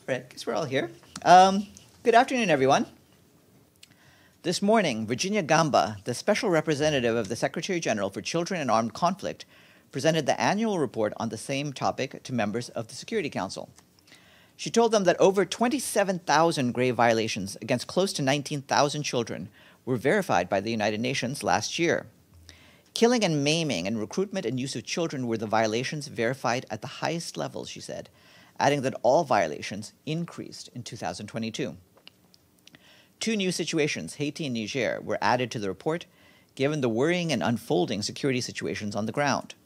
Right, guess we're all here. Good afternoon, everyone. This morning, Virginia Gamba, the special representative of the Secretary General for Children and Armed Conflict, presented the annual report on the same topic to members of the Security Council. She told them that over 27,000 grave violations against close to 19,000 children were verified by the United Nations last year. Killing and maiming and recruitment and use of children were the violations verified at the highest levels, she said, adding that all violations increased in 2022. Two new situations, Haiti and Niger, were added to the report, given the worrying and unfolding security situations on the ground.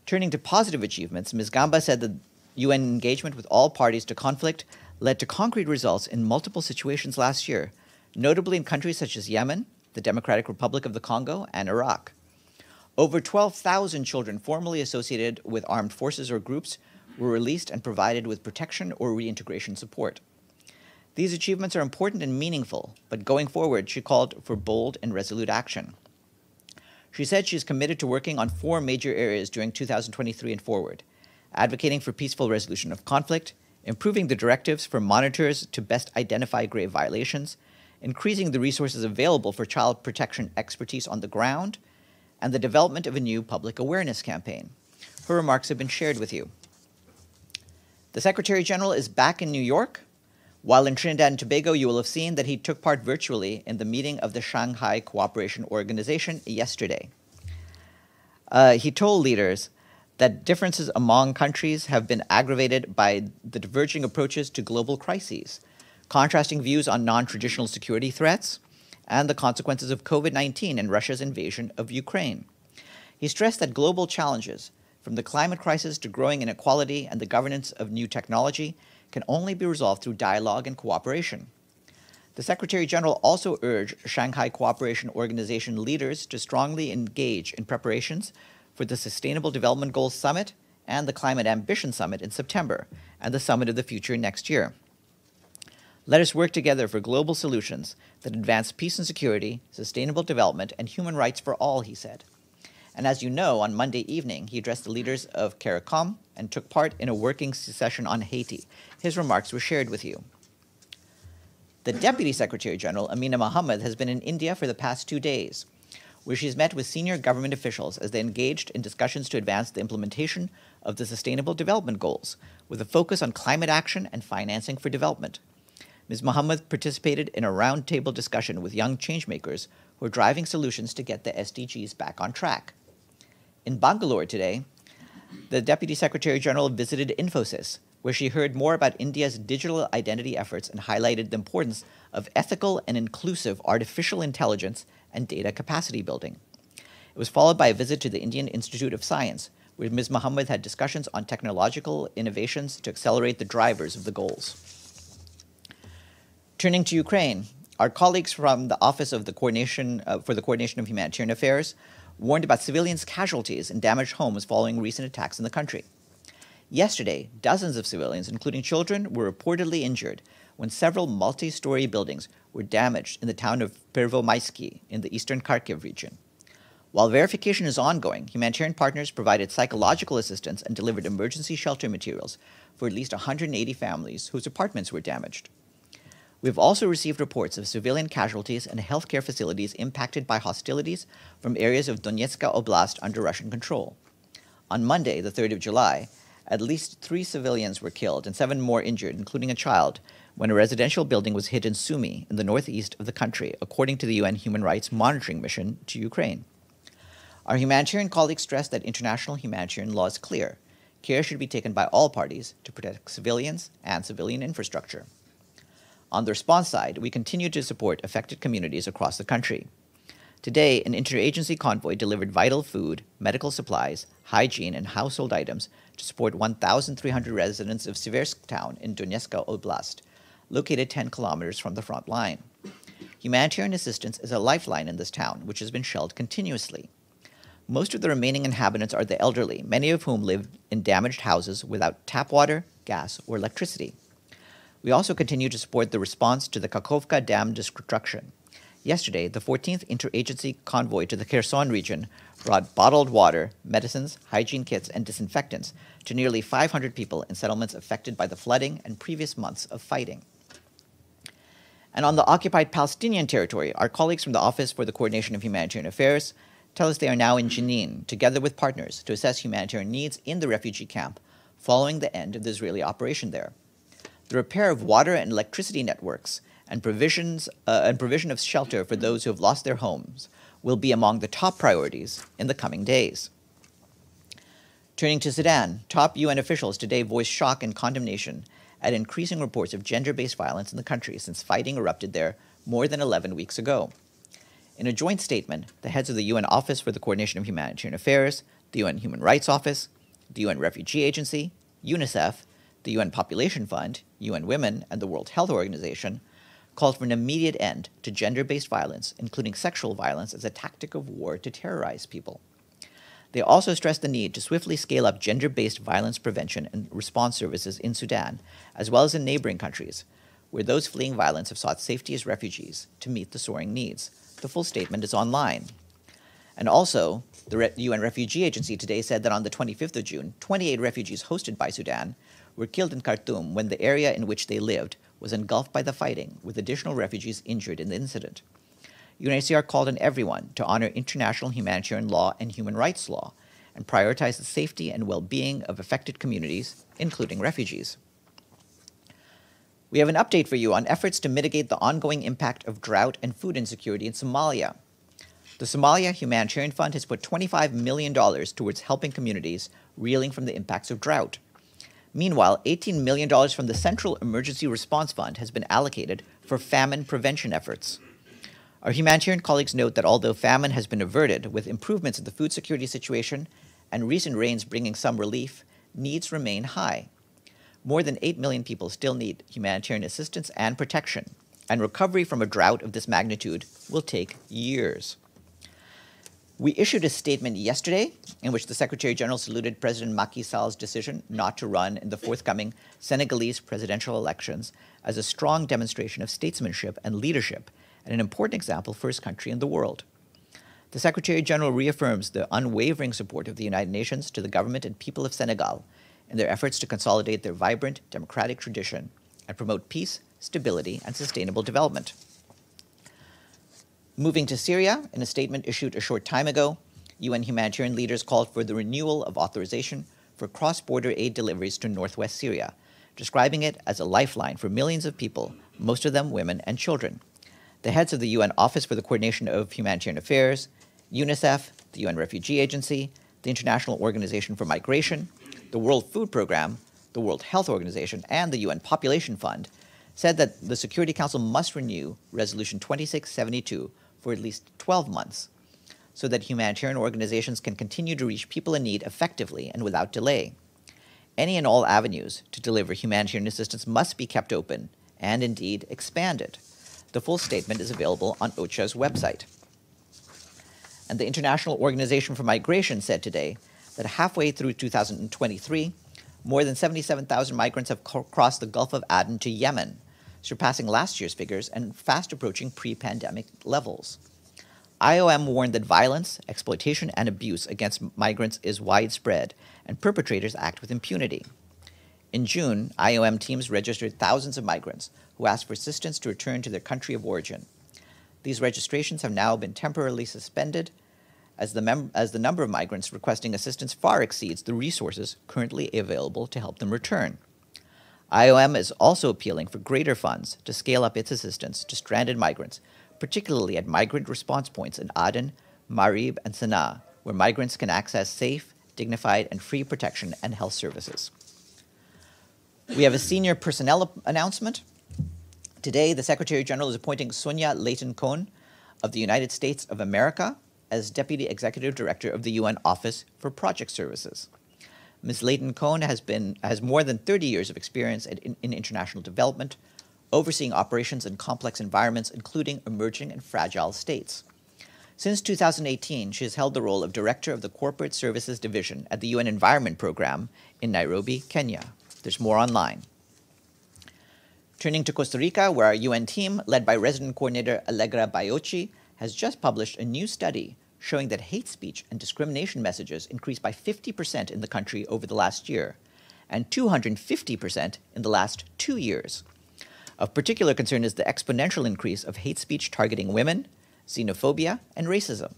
Turning to positive achievements, Ms. Gamba said that UN engagement with all parties to conflict led to concrete results in multiple situations last year, notably in countries such as Yemen, the Democratic Republic of the Congo, and Iraq. Over 12,000 children formerly associated with armed forces or groups were released and provided with protection or reintegration support. These achievements are important and meaningful, but going forward, she called for bold and resolute action. She said she is committed to working on 4 major areas during 2023 and forward: advocating for peaceful resolution of conflict, improving the directives for monitors to best identify grave violations, increasing the resources available for child protection expertise on the ground, and the development of a new public awareness campaign. Her remarks have been shared with you. The Secretary General is back in New York. While in Trinidad and Tobago, you will have seen that he took part virtually in the meeting of the Shanghai Cooperation Organization yesterday. He told leaders that differences among countries have been aggravated by the diverging approaches to global crises, contrasting views on non-traditional security threats, and the consequences of COVID-19 and Russia's invasion of Ukraine. He stressed that global challenges, from the climate crisis to growing inequality and the governance of new technology, can only be resolved through dialogue and cooperation. The Secretary General also urged Shanghai Cooperation Organization leaders to strongly engage in preparations for the Sustainable Development Goals Summit and the Climate Ambition Summit in September, and the Summit of the Future next year. Let us work together for global solutions that advance peace and security, sustainable development, and human rights for all, he said. And as you know, on Monday evening, he addressed the leaders of CARICOM and took part in a working session on Haiti. His remarks were shared with you. The Deputy Secretary General, Amina Mohammed, has been in India for the past 2 days, where she's met with senior government officials as they engaged in discussions to advance the implementation of the Sustainable Development Goals, with a focus on climate action and financing for development. Ms. Mohammed participated in a roundtable discussion with young changemakers who are driving solutions to get the SDGs back on track. In Bangalore today, the Deputy Secretary General visited Infosys, where she heard more about India's digital identity efforts and highlighted the importance of ethical and inclusive artificial intelligence and data capacity building. It was followed by a visit to the Indian Institute of Science, where Ms. Mohammed had discussions on technological innovations to accelerate the drivers of the goals. Turning to Ukraine, our colleagues from the Office of the Coordination for the Coordination of Humanitarian Affairs warned about civilians' casualties and damaged homes following recent attacks in the country. Yesterday, dozens of civilians, including children, were reportedly injured when several multi-story buildings were damaged in the town of Pervomaisky in the eastern Kharkiv region. While verification is ongoing, humanitarian partners provided psychological assistance and delivered emergency shelter materials for at least 180 families whose apartments were damaged. We have also received reports of civilian casualties and healthcare facilities impacted by hostilities from areas of Donetsk Oblast under Russian control. On Monday, the 3rd of July, at least 3 civilians were killed and 7 more injured, including a child, when a residential building was hit in Sumy in the northeast of the country, according to the UN Human Rights Monitoring Mission to Ukraine. Our humanitarian colleagues stressed that international humanitarian law is clear. Care should be taken by all parties to protect civilians and civilian infrastructure. On the response side, we continue to support affected communities across the country. Today, an interagency convoy delivered vital food, medical supplies, hygiene, and household items to support 1,300 residents of Siversk town in Donetsk Oblast, located 10 kilometers from the front line. Humanitarian assistance is a lifeline in this town, which has been shelled continuously. Most of the remaining inhabitants are the elderly, many of whom live in damaged houses without tap water, gas, or electricity. We also continue to support the response to the Kakhovka Dam destruction. Yesterday, the 14th interagency convoy to the Kherson region brought bottled water, medicines, hygiene kits, and disinfectants to nearly 500 people in settlements affected by the flooding and previous months of fighting. And on the occupied Palestinian territory, our colleagues from the Office for the Coordination of Humanitarian Affairs tell us they are now in Jenin, together with partners, to assess humanitarian needs in the refugee camp following the end of the Israeli operation there. The repair of water and electricity networks and provision of shelter for those who have lost their homes will be among the top priorities in the coming days. Turning to Sudan, top UN officials today voiced shock and condemnation at increasing reports of gender-based violence in the country since fighting erupted there more than 11 weeks ago. In a joint statement, the heads of the UN Office for the Coordination of Humanitarian Affairs, the UN Human Rights Office, the UN Refugee Agency, UNICEF, the UN Population Fund, UN Women, and the World Health Organization called for an immediate end to gender-based violence, including sexual violence, as a tactic of war to terrorize people. They also stressed the need to swiftly scale up gender-based violence prevention and response services in Sudan, as well as in neighboring countries, where those fleeing violence have sought safety as refugees to meet the soaring needs. The full statement is online. And also, the UN Refugee Agency today said that on the 25th of June, 28 refugees hosted by Sudan were killed in Khartoum when the area in which they lived was engulfed by the fighting, with additional refugees injured in the incident. UNHCR called on everyone to honor international humanitarian law and human rights law and prioritize the safety and well-being of affected communities, including refugees. We have an update for you on efforts to mitigate the ongoing impact of drought and food insecurity in Somalia. The Somalia Humanitarian Fund has put $25 million towards helping communities reeling from the impacts of drought. Meanwhile, $18 million from the Central Emergency Response Fund has been allocated for famine prevention efforts. Our humanitarian colleagues note that although famine has been averted with improvements in the food security situation and recent rains bringing some relief, needs remain high. More than 8 million people still need humanitarian assistance and protection, and recovery from a drought of this magnitude will take years. We issued a statement yesterday in which the Secretary General saluted President Macky Sall's decision not to run in the forthcoming Senegalese presidential elections as a strong demonstration of statesmanship and leadership and an important example for his country and the world. The Secretary General reaffirms the unwavering support of the United Nations to the government and people of Senegal in their efforts to consolidate their vibrant democratic tradition and promote peace, stability, and sustainable development. Moving to Syria, in a statement issued a short time ago, UN humanitarian leaders called for the renewal of authorization for cross-border aid deliveries to northwest Syria, describing it as a lifeline for millions of people, most of them women and children. The heads of the UN Office for the Coordination of Humanitarian Affairs, UNICEF, the UN Refugee Agency, the International Organization for Migration, the World Food Programme, the World Health Organization, and the UN Population Fund said that the Security Council must renew Resolution 2672 for at least 12 months so that humanitarian organizations can continue to reach people in need effectively and without delay. Any and all avenues to deliver humanitarian assistance must be kept open and indeed expanded. The full statement is available on OCHA's website. And the International Organization for Migration said today that halfway through 2023, more than 77,000 migrants have crossed the Gulf of Aden to Yemen, surpassing last year's figures and fast approaching pre-pandemic levels. IOM warned that violence, exploitation, and abuse against migrants is widespread, and perpetrators act with impunity. In June, IOM teams registered thousands of migrants who asked for assistance to return to their country of origin. These registrations have now been temporarily suspended as the number of migrants requesting assistance far exceeds the resources currently available to help them return. IOM is also appealing for greater funds to scale up its assistance to stranded migrants, particularly at migrant response points in Aden, Marib, and Sana'a, where migrants can access safe, dignified, and free protection and health services. We have a senior personnel announcement. Today, the Secretary General is appointing Sonia Layton-Cohn of the United States of America as Deputy Executive Director of the UN Office for Project Services. Ms. Layton-Cohn has more than 30 years of experience in international development, overseeing operations in complex environments, including emerging and fragile states. Since 2018, she has held the role of Director of the Corporate Services Division at the UN Environment Program in Nairobi, Kenya. There's more online. Turning to Costa Rica, where our UN team, led by resident coordinator Allegra Baiocchi, has just published a new study showing that hate speech and discrimination messages increased by 50% in the country over the last year, and 250% in the last 2 years. Of particular concern is the exponential increase of hate speech targeting women, xenophobia, and racism.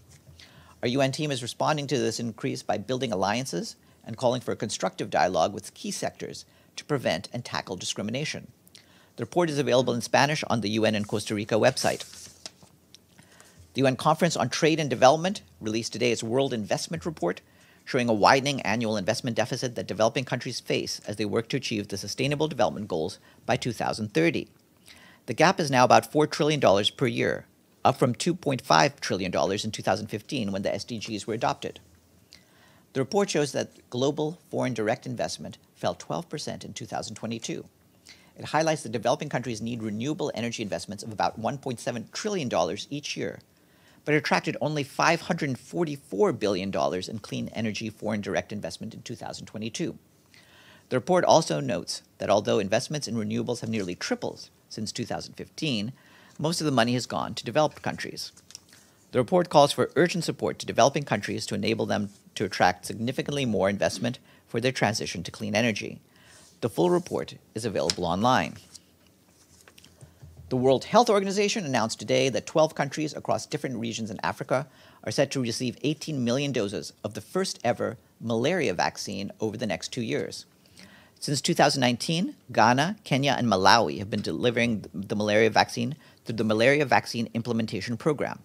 Our UN team is responding to this increase by building alliances and calling for a constructive dialogue with key sectors to prevent and tackle discrimination. The report is available in Spanish on the UN and Costa Rica website. The UN Conference on Trade and Development released today its World Investment Report, showing a widening annual investment deficit that developing countries face as they work to achieve the Sustainable Development Goals by 2030. The gap is now about $4 trillion per year, up from $2.5 trillion in 2015 when the SDGs were adopted. The report shows that global foreign direct investment fell 12% in 2022. It highlights that developing countries need renewable energy investments of about $1.7 trillion each year, but it attracted only $544 billion in clean energy foreign direct investment in 2022. The report also notes that although investments in renewables have nearly tripled since 2015, most of the money has gone to developed countries. The report calls for urgent support to developing countries to enable them to attract significantly more investment for their transition to clean energy. The full report is available online. The World Health Organization announced today that 12 countries across different regions in Africa are set to receive 18 million doses of the first ever malaria vaccine over the next 2 years. Since 2019, Ghana, Kenya, and Malawi have been delivering the malaria vaccine through the Malaria Vaccine Implementation Program.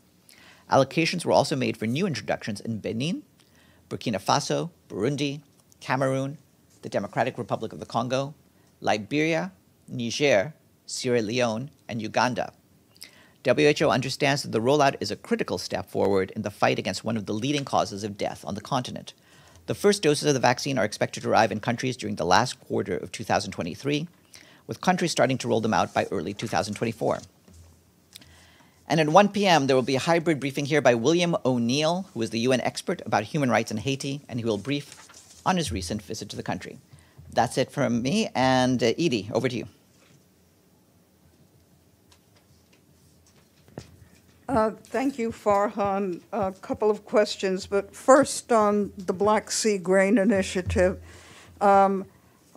Allocations were also made for new introductions in Benin, Burkina Faso, Burundi, Cameroon, the Democratic Republic of the Congo, Liberia, Niger, Sierra Leone, and Uganda. WHO understands that the rollout is a critical step forward in the fight against one of the leading causes of death on the continent. The first doses of the vaccine are expected to arrive in countries during the last quarter of 2023, with countries starting to roll them out by early 2024. And at 1 p.m., there will be a hybrid briefing here by William O'Neill, who is the UN expert about human rights in Haiti, and he will brief on his recent visit to the country. That's it from me, and Edie, over to you. Thank you, Farhan. A couple of questions, but first on the Black Sea Grain Initiative. Are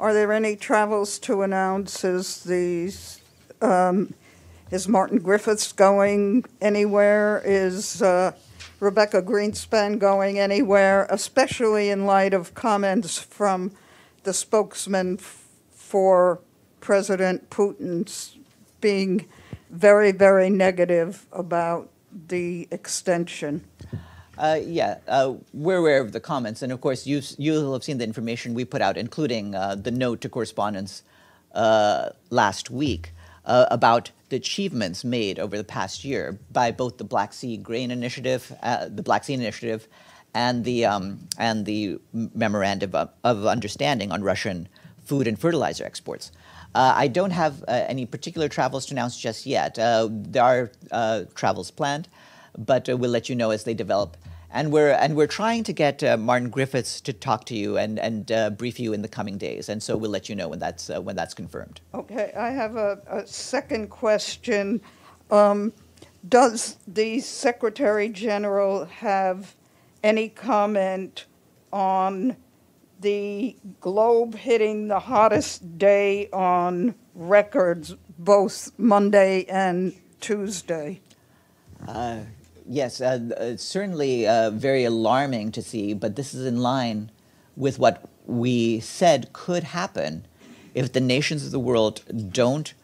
there any travels to announce? Is Martin Griffiths going anywhere? Is Rebecca Greenspan going anywhere, especially in light of comments from the spokesman for President Putin's being very, very negative about the extension? We're aware of the comments, and of course you'll have seen the information we put out, including the note to correspondence last week about the achievements made over the past year by both the Black Sea Grain Initiative, the Black Sea Initiative, and the Memorandum of Understanding on Russian food and fertilizer exports. I don't have any particular travels to announce just yet. There are travels planned, but we'll let you know as they develop. And we're trying to get Martin Griffiths to talk to you and brief you in the coming days. And so we'll let you know when that's confirmed. Okay, I have a second question. Does the Secretary General have any comment on the globe hitting the hottest day on records, both Monday and Tuesday? Yes, it's certainly very alarming to see, but this is in line with what we said could happen if the nations of the world don't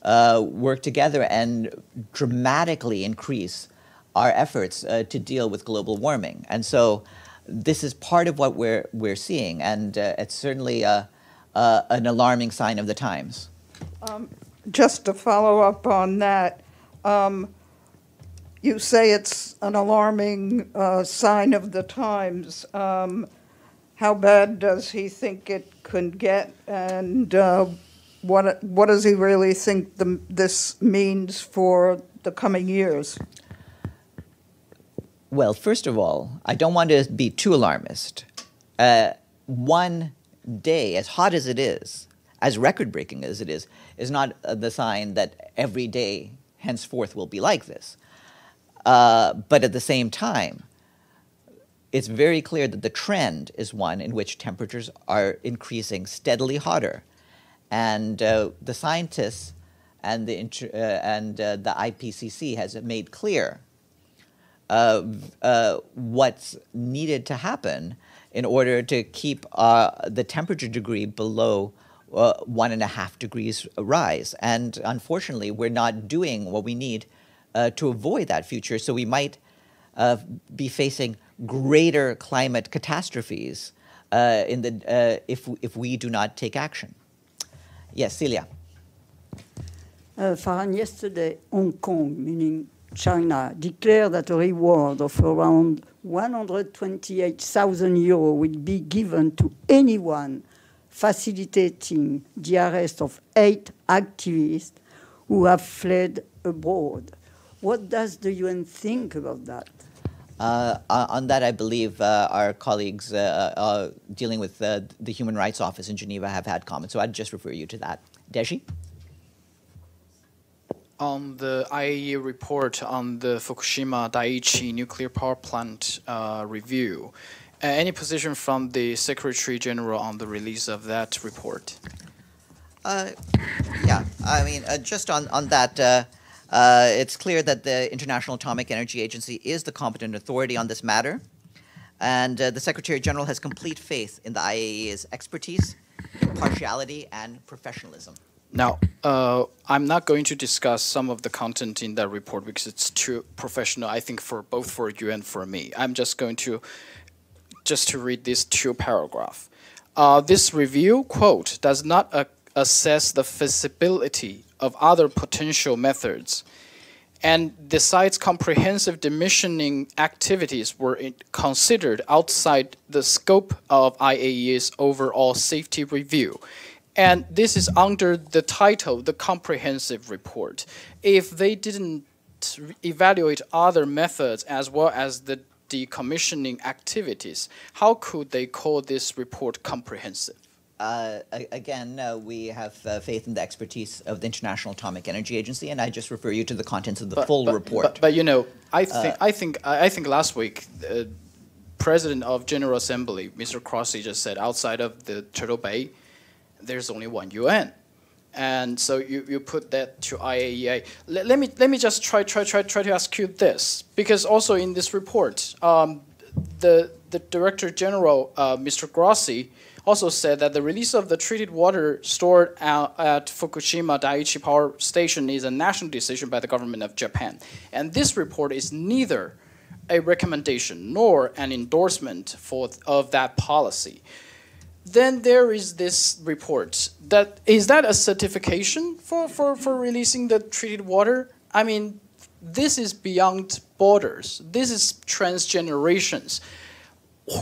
work together and dramatically increase our efforts to deal with global warming. And so this is part of what we're seeing, and it's certainly an alarming sign of the times. Just to follow up on that, you say it's an alarming sign of the times. How bad does he think it could get, and what does he really think this means for the coming years? Well, first of all, I don't want to be too alarmist. One day, as hot as it is, as record-breaking as it is not the sign that every day henceforth will be like this. But at the same time, it's very clear that the trend is one in which temperatures are increasing steadily hotter. And the scientists and the IPCC has made clear what's needed to happen in order to keep the temperature degree below 1.5 degrees rise. And unfortunately, we're not doing what we need to avoid that future. So we might be facing greater climate catastrophes if we do not take action. Yes, Celia. Farhan, yesterday, Hong Kong, meaning China, declared that a reward of around 128,000 euros will be given to anyone facilitating the arrest of 8 activists who have fled abroad. What does the UN think about that? On that, I believe our colleagues dealing with the Human Rights Office in Geneva have had comments, so I'd just refer you to that. Deji? On the IAEA report on the Fukushima Daiichi nuclear power plant review, any position from the Secretary General on the release of that report? Yeah, I mean, just on that, it's clear that the International Atomic Energy Agency is the competent authority on this matter, and the Secretary General has complete faith in the IAEA's expertise, impartiality, and professionalism. Now, I'm not going to discuss some of the content in that report because it's too professional, I think, for both for you and for me. I'm just going to read these 2 paragraphs. This review, quote, does not assess the feasibility of other potential methods, and the site's comprehensive decommissioning activities were considered outside the scope of IAEA's overall safety review. And this is under the title, the comprehensive report. If they didn't evaluate other methods as well as the decommissioning activities, how could they call this report comprehensive? Again, we have faith in the expertise of the International Atomic Energy Agency, and I just refer you to the contents of the full report. But you know, I think last week, President of General Assembly, Mr. Crossley, just said outside of the Turtle Bay, there's only one UN, and so you put that to IAEA. Let me just try to ask you this, because also in this report, the Director General, Mr. Grossi, also said that the release of the treated water stored at Fukushima Daiichi Power Station is a national decision by the government of Japan, and this report is neither a recommendation nor an endorsement of that policy. Then there is this report. Is that a certification for releasing the treated water? I mean, this is beyond borders. This is transgenerations.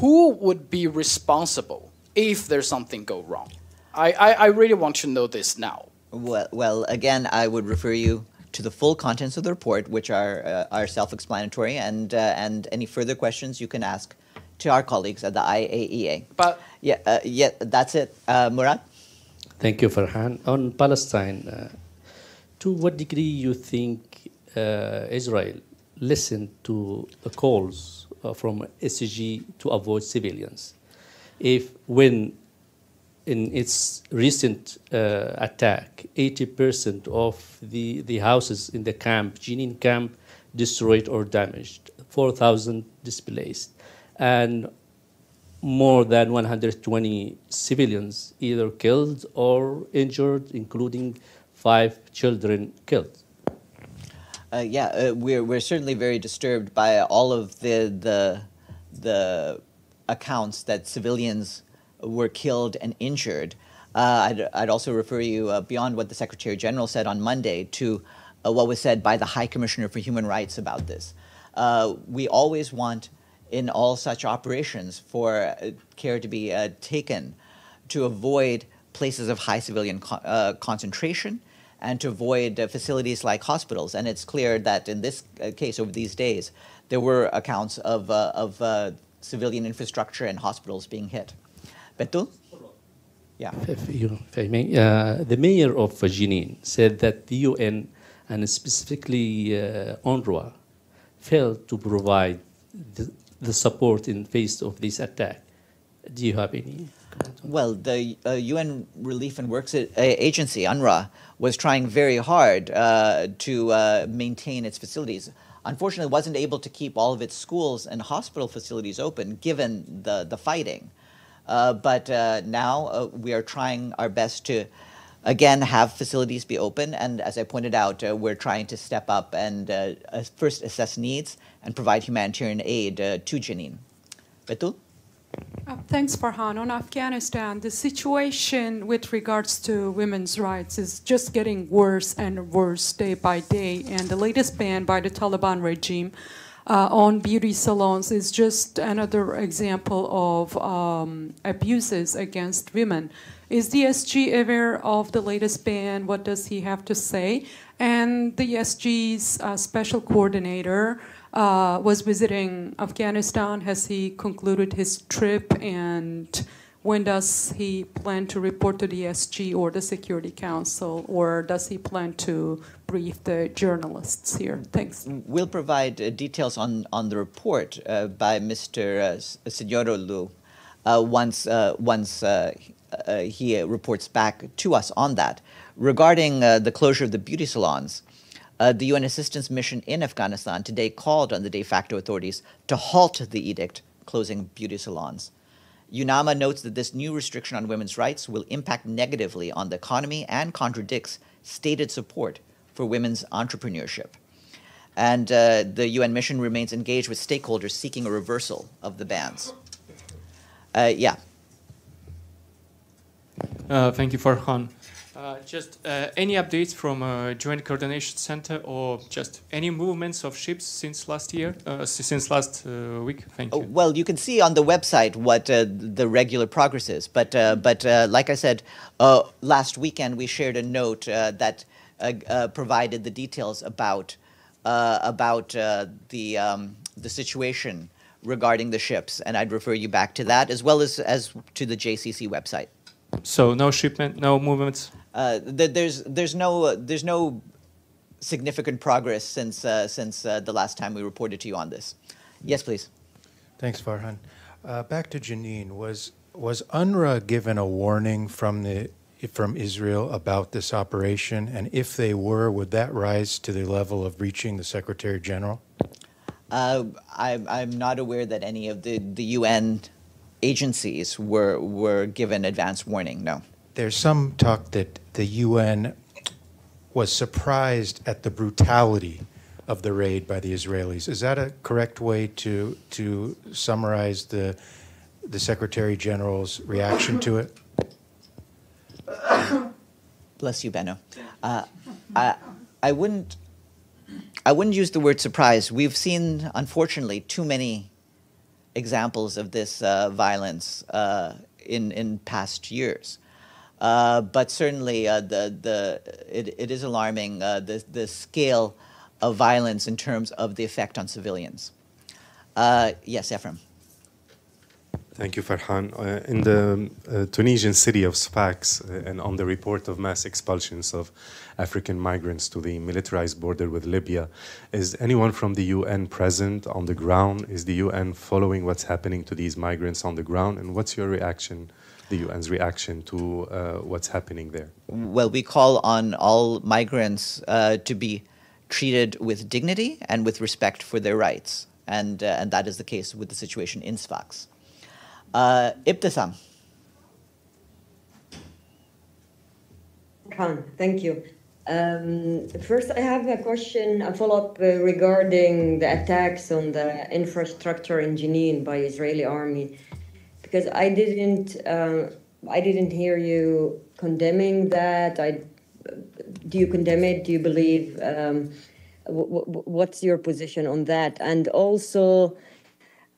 Who would be responsible if there's something go wrong? I really want to know this now. Well, again, I would refer you to the full contents of the report, which are self-explanatory, and any further questions you can ask to our colleagues at the IAEA. But yeah, that's it. Murad? Thank you, Farhan. On Palestine, to what degree you think Israel listened to the calls from SCG to avoid civilians? When in its recent attack, 80% of the houses in the camp, Jenin camp, destroyed or damaged, 4,000 displaced, and more than 120 civilians either killed or injured, including 5 children killed. We're certainly very disturbed by all of the accounts that civilians were killed and injured. I'd also refer you beyond what the Secretary General said on Monday to what was said by the High Commissioner for Human Rights about this. We always want, in all such operations, for care to be taken to avoid places of high civilian concentration and to avoid facilities like hospitals. And it's clear that in this case, over these days, there were accounts of civilian infrastructure and hospitals being hit. Betul? Yeah. If I may, the mayor of Jenin said that the UN and specifically UNRWA failed to provide the support in face of this attack. Do you have any comment on Well, the UN Relief and Works Agency, UNRWA, was trying very hard to maintain its facilities. Unfortunately, wasn't able to keep all of its schools and hospital facilities open given the fighting. But now we are trying our best to, again, have facilities be open. And as I pointed out, we're trying to step up and first assess needs and provide humanitarian aid to Jenin. Betul? Thanks, Farhan. On Afghanistan, the situation with regards to women's rights is just getting worse and worse day by day. And the latest ban by the Taliban regime on beauty salons is just another example of abuses against women. Is the SG aware of the latest ban? What does he have to say? And the SG's special coordinator was visiting Afghanistan. Has he concluded his trip? And when does he plan to report to the SG or the Security Council? Or does he plan to brief the journalists here? Thanks. We'll provide details on the report by Mr. Signorolu once he reports back to us on that. Regarding the closure of the beauty salons, the UN assistance mission in Afghanistan today called on the de facto authorities to halt the edict closing beauty salons. UNAMA notes that this new restriction on women's rights will impact negatively on the economy and contradicts stated support for women's entrepreneurship. And the UN mission remains engaged with stakeholders seeking a reversal of the bans. Yeah. Thank you, Farhan. Just any updates from Joint Coordination Center or just any movements of ships since last year, since last week? Thank you. Well, you can see on the website what the regular progress is. But like I said, last weekend we shared a note that provided the details about the situation regarding the ships, and I'd refer you back to that as well as to the JCC website. So no shipment, no movements. There's no significant progress since the last time we reported to you on this. Yes, please. Thanks, Farhan. Back to Jenin. Was UNRWA given a warning from Israel about this operation? And if they were, would that rise to the level of reaching the Secretary General? I'm not aware that any of the UN agencies were given advance warning. No. There's some talk that the UN was surprised at the brutality of the raid by the Israelis. Is that a correct way to summarize the Secretary General's reaction to it? Bless you, Benno. I wouldn't use the word surprise. We've seen, unfortunately, too many examples of this violence in past years. But certainly, it is alarming the scale of violence in terms of the effect on civilians. Yes, Ephraim. Thank you, Farhan. In the Tunisian city of Sfax, and on the report of mass expulsions of African migrants to the militarized border with Libya, is anyone from the UN present on the ground? Is the UN following what's happening to these migrants on the ground? And what's your reaction, the UN's reaction to what's happening there? Well, we call on all migrants to be treated with dignity and with respect for their rights. And that is the case with the situation in Sfax. Ibtisam. Thank you. First, I have a question, a follow-up regarding the attacks on the infrastructure in Jenin by Israeli army, because I didn't hear you condemning that. Do you condemn it? Do you believe? What's your position on that? And also,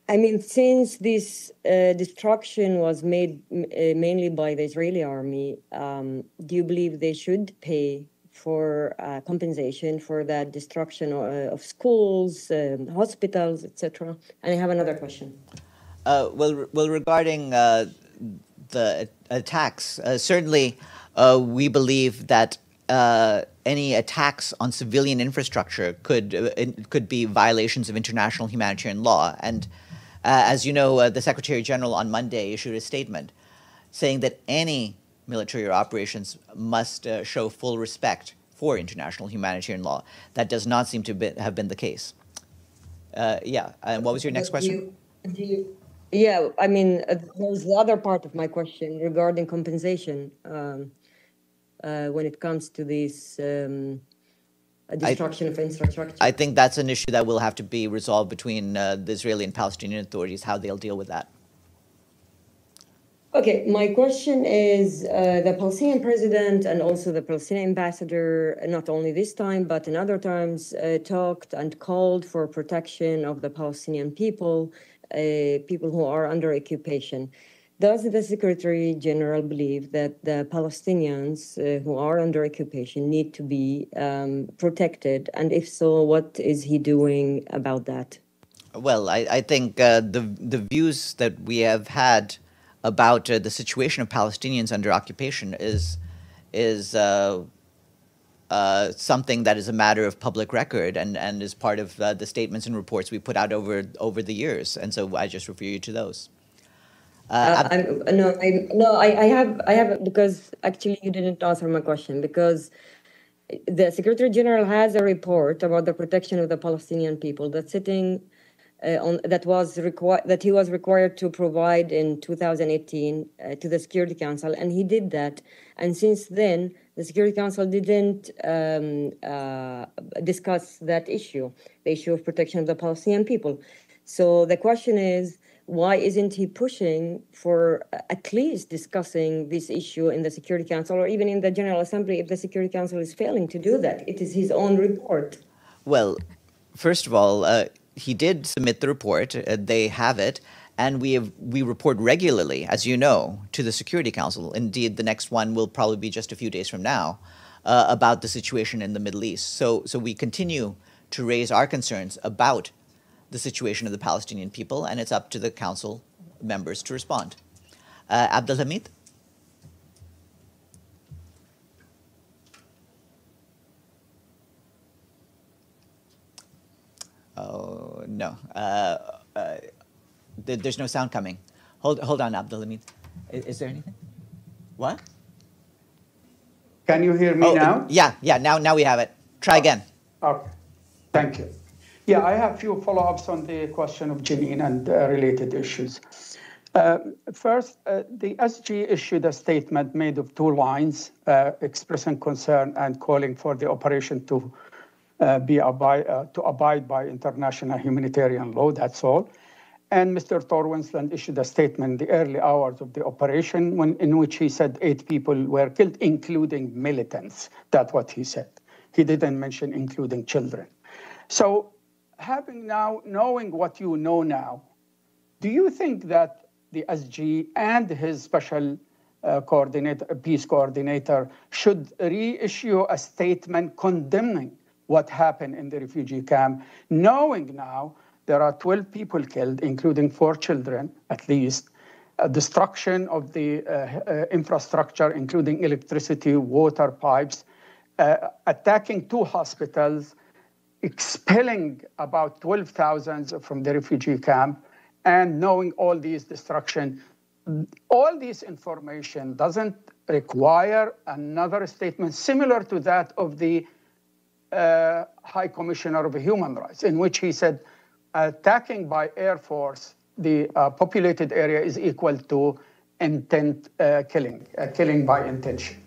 I mean, since this destruction was made mainly by the Israeli army, do you believe they should pay for compensation for that destruction of schools, hospitals, etc.? And I have another question. Well, regarding the attacks. Certainly, we believe that any attacks on civilian infrastructure could be violations of international humanitarian law. And as you know, the Secretary General on Monday issued a statement saying that any military operations must show full respect for international humanitarian law. That does not seem to have been the case. Yeah, and what was your next question? Yeah, I mean, there's the other part of my question regarding compensation when it comes to this destruction of infrastructure. I think that's an issue that will have to be resolved between the Israeli and Palestinian authorities, how they'll deal with that. Okay, my question is the Palestinian president and also the Palestinian ambassador, not only this time, but in other times, talked and called for protection of the Palestinian people, people who are under occupation. Does the Secretary General believe that the Palestinians who are under occupation need to be protected? And if so, what is he doing about that? Well, I think the views that we have had about the situation of Palestinians under occupation is something that is a matter of public record and is part of the statements and reports we put out over the years. And so I just refer you to those. I have because actually you didn't answer my question, because the Secretary General has a report about the protection of the Palestinian people that's sitting that he was required to provide in 2018 to the Security Council, and he did that. And since then, the Security Council didn't discuss that issue, the issue of protection of the Palestinian people. So the question is, why isn't he pushing for at least discussing this issue in the Security Council or even in the General Assembly if the Security Council is failing to do that? It is his own report. Well, first of all, he did submit the report. They have it. And we report regularly, as you know, to the Security Council. Indeed, the next one will probably be just a few days from now about the situation in the Middle East. So we continue to raise our concerns about the situation of the Palestinian people, and it's up to the Council members to respond. Abdelhamid? Oh, no. There's no sound coming. Hold on, Abdelhamid. Is there anything? What? Can you hear me now? Yeah. Now we have it. Try again. Okay. Thank you. Yeah, I have a few follow-ups on the question of Jenin and related issues. First, the SG issued a statement made of 2 lines expressing concern and calling for the operation to abide by international humanitarian law. That's all. And Mr. Thor-Winsland issued a statement in the early hours of the operation in which he said 8 people were killed, including militants. That's what he said. He didn't mention including children. So knowing what you know now, do you think that the SG and his special peace coordinator should reissue a statement condemning what happened in the refugee camp, knowing now there are 12 people killed, including 4 children at least, destruction of the infrastructure, including electricity, water pipes, attacking 2 hospitals, expelling about 12,000 from the refugee camp, and knowing all these destruction, all this information doesn't require another statement similar to that of the High Commissioner of Human Rights, in which he said attacking by Air Force the populated area is equal to killing by intention.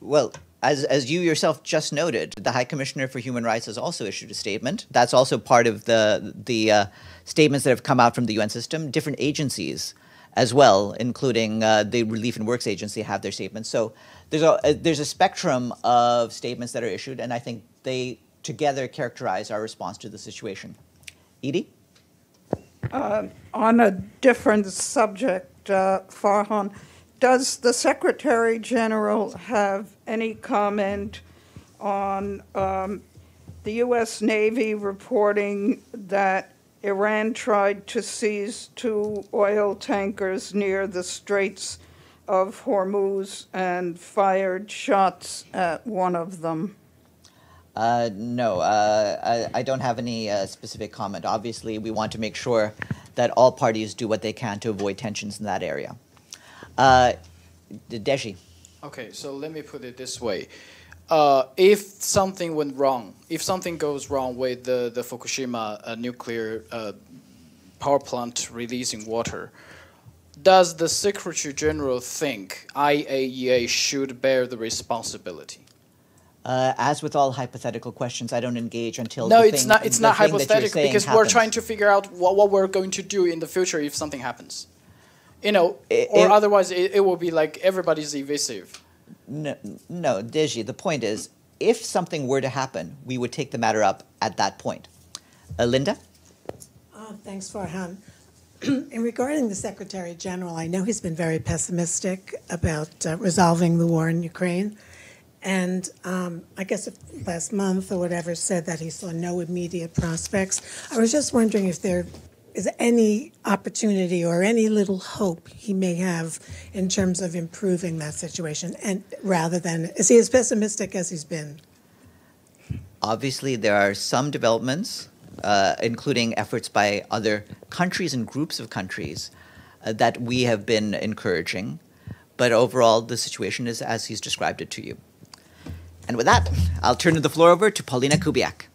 Well, as you yourself just noted, the High Commissioner for Human Rights has also issued a statement. That's also part of the statements that have come out from the UN system. Different agencies as well, including the Relief and Works Agency, have their statements. So there's a spectrum of statements that are issued, and I think they together characterize our response to the situation. Edie? On a different subject, Farhan, does the Secretary General have any comment on the U.S. Navy reporting that Iran tried to seize 2 oil tankers near the Straits of Hormuz and fired shots at one of them? No, I don't have any specific comment. Obviously, we want to make sure that all parties do what they can to avoid tensions in that area. Deji. Okay, so let me put it this way. If something went wrong, if something goes wrong with the Fukushima nuclear power plant releasing water, does the Secretary General think IAEA should bear the responsibility? As with all hypothetical questions, I don't engage until no, the it's thing, not. It's the not thing that you're hypothetical saying because happens. we're trying to figure out what we're going to do in the future if something happens. You know, or otherwise it will be like everybody's evasive. No, Deji, the point is, if something were to happen, we would take the matter up at that point. Linda? Thanks, Farhan. In regarding the Secretary General, I know he's been very pessimistic about resolving the war in Ukraine. And I guess last month or whatever said that he saw no immediate prospects. I was just wondering if there is any opportunity or any little hope he may have in terms of improving that situation, and rather than, is he as pessimistic as he's been? Obviously, there are some developments, including efforts by other countries and groups of countries that we have been encouraging. But overall, the situation is as he's described it to you. And with that, I'll turn the floor over to Paulina Kubiak.